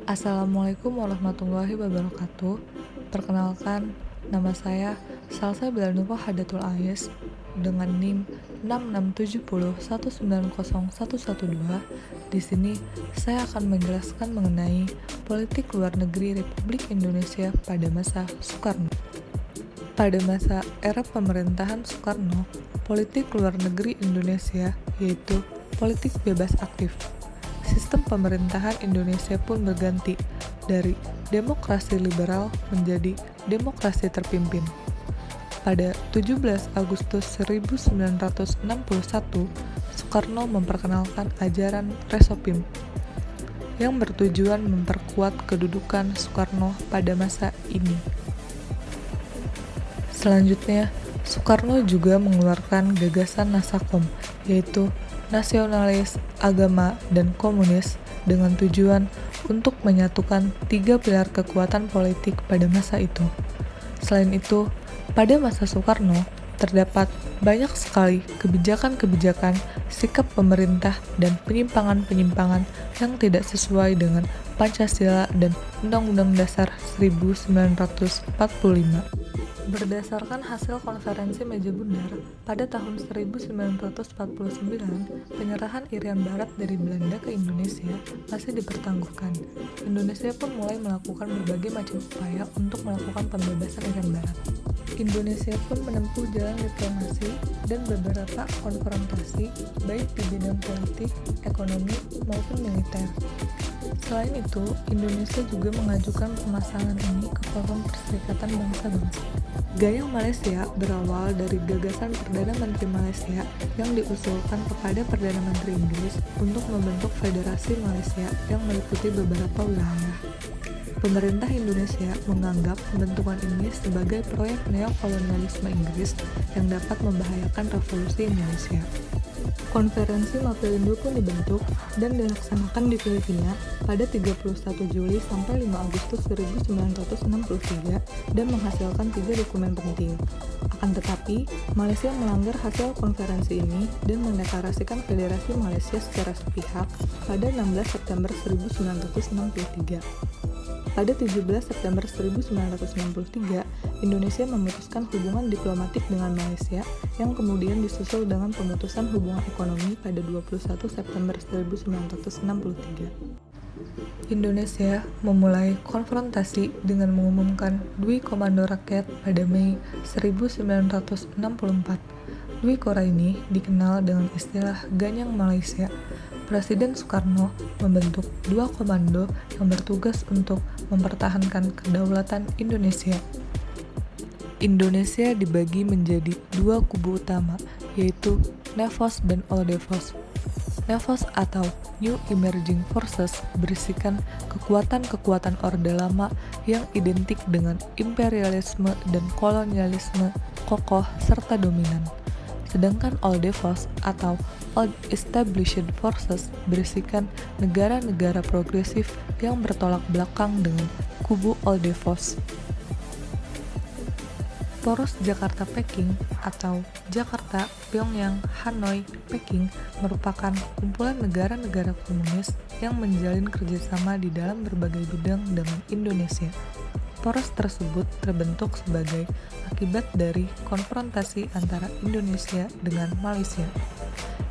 Assalamualaikum warahmatullahi wabarakatuh. Perkenalkan, nama saya Salsa Bilanufa Hadatul Ais dengan NIM 6670190112. Di sini saya akan menjelaskan mengenai politik luar negeri Republik Indonesia pada masa Soekarno. Pada masa era pemerintahan Soekarno, politik luar negeri Indonesia yaitu politik bebas aktif. Sistem pemerintahan Indonesia pun berganti dari demokrasi liberal menjadi demokrasi terpimpin. Pada 17 Agustus 1961, Soekarno memperkenalkan ajaran Resopim yang bertujuan memperkuat kedudukan Soekarno pada masa ini. Selanjutnya, Soekarno juga mengeluarkan gagasan Nasakom, yaitu nasionalis, agama, dan komunis dengan tujuan untuk menyatukan tiga pilar kekuatan politik pada masa itu. Selain itu, pada masa Soekarno, terdapat banyak sekali kebijakan-kebijakan, sikap pemerintah, dan penyimpangan-penyimpangan yang tidak sesuai dengan Pancasila dan Undang-Undang Dasar 1945. Berdasarkan hasil konferensi meja bundar pada tahun 1949, penyerahan Irian Barat dari Belanda ke Indonesia masih dipertangguhkan. Indonesia pun mulai melakukan berbagai macam upaya untuk melakukan pembebasan Irian Barat. Indonesia pun menempuh jalan diplomasi dan beberapa konfrontasi baik di bidang politik, ekonomi, maupun militer. Selain itu, Indonesia juga mengajukan pemasangan ini ke Forum Perserikatan Bangsa-Bangsa. Gayeng Malaysia berawal dari gagasan Perdana Menteri Malaysia yang diusulkan kepada Perdana Menteri Inggris untuk membentuk Federasi Malaysia yang meliputi beberapa wilayah. Pemerintah Indonesia menganggap pembentukan ini sebagai proyek neokolonialisme Inggris yang dapat membahayakan revolusi Indonesia. Konferensi Mapelindo pun dibentuk dan dilaksanakan di Filipina pada 31 Juli sampai 5 Agustus 1963 dan menghasilkan 3 dokumen penting. Akan tetapi, Malaysia melanggar hasil konferensi ini dan mendeklarasikan Federasi Malaysia secara sepihak pada 16 September 1963. Pada 17 September 1963, Indonesia memutuskan hubungan diplomatik dengan Malaysia yang kemudian disusul dengan pemutusan hubungan ekonomi pada 21 September 1963. Indonesia memulai konfrontasi dengan mengumumkan Dwi Komando Rakyat pada Mei 1964. Dwi Kora ini dikenal dengan istilah Ganyang Malaysia. Presiden Soekarno membentuk dua komando yang bertugas untuk mempertahankan kedaulatan Indonesia. Indonesia dibagi menjadi dua kubu utama, yaitu NEVOS dan OLDEVOS. NEVOS atau New Emerging Forces berisikan kekuatan-kekuatan Orde Lama yang identik dengan imperialisme dan kolonialisme kokoh serta dominan. Sedangkan OLDEVOS atau Old Established Forces berisikan negara-negara progresif yang bertolak belakang dengan kubu OLDEVOS. Poros Jakarta-Peking atau Jakarta, Pyongyang, Hanoi, Peking merupakan kumpulan negara-negara komunis yang menjalin kerjasama di dalam berbagai bidang dengan Indonesia. Poros tersebut terbentuk sebagai akibat dari konfrontasi antara Indonesia dengan Malaysia.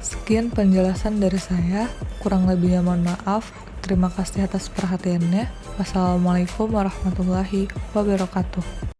Sekian penjelasan dari saya, kurang lebihnya mohon maaf. Terima kasih atas perhatiannya. Wassalamualaikum warahmatullahi wabarakatuh.